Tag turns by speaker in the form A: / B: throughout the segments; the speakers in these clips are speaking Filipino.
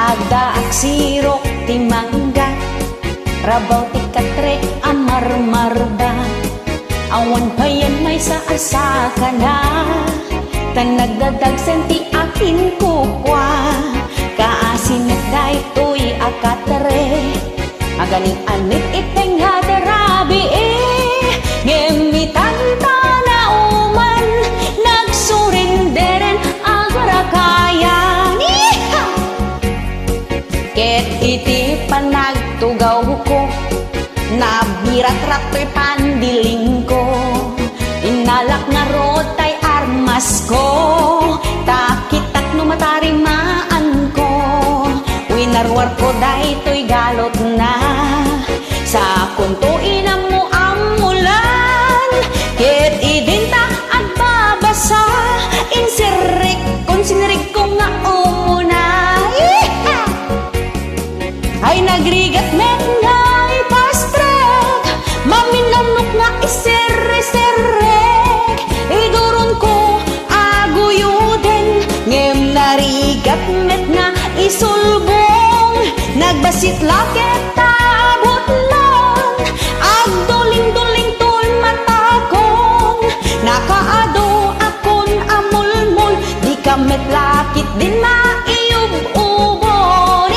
A: Agda aksirok ti mangga, rabaw ti katre amar-marda. Awan pa yan may saasa ka na, tan nagdadagsan ti akin kupwa. Kaasinet da ito'y akatre, aganing anit iteng hadarabi ngemitan ta na uman, nagsurinderen agarakayan. Ket iti panagtugaw ko, nabirat-rat to'y pandiling ko. Inalak nga rotay armas ko, takitak no matarimaan ko. Winarwar ko dahi to'y galot na, sa kunto ina mo amulan. Ket idinta at babasa, insirik kon sinirik ko nga umuna. Ay nagrigat met nga ipastrek, maminanok nga iserre-serrek. Iduron ko aguyuden, ngem narigat met nga isulbong. Nagbasit laket tabot lang, agduling-duling tol matakong. Nakaado akon amulmul, di ka met lakit din maiyub-ubon.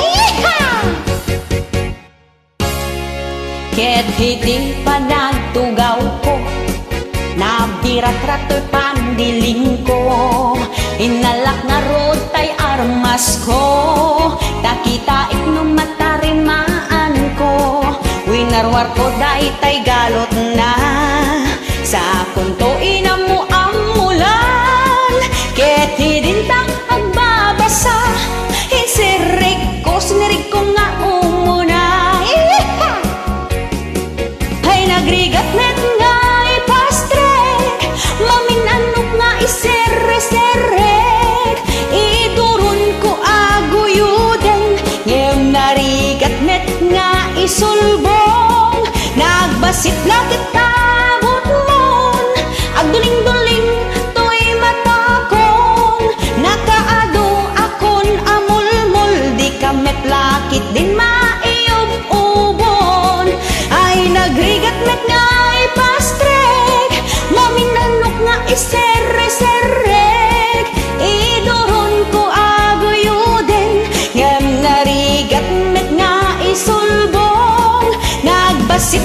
A: Ket hiti panagtugaw ko, nabirat-rat to'y pandiling ko. Inalak nga rotay armas ko, takitaik no matarimaan ko. Winarwar ko daytay galot na, sa kunto ina mo amulan. Ket hidinta agbabasa, insirik ko sinirig ko nga umuna. Ay nagrigat net nga ipastrek, maminanok nga iserre-serrek. Idurun ko aguyuden, ngem narigat net nga isulbong. Nagbasit lakit tabot mon, agduling-duling to'y matakong. Nakaado akon amulmul, di ka met lakit din maiyub-ubon. Ay nagrigat met nga ipastrek, maminanok nga iserre-serrek. Iduron ko aguyuden, ngem narigat met nga isulbong. Nagbasit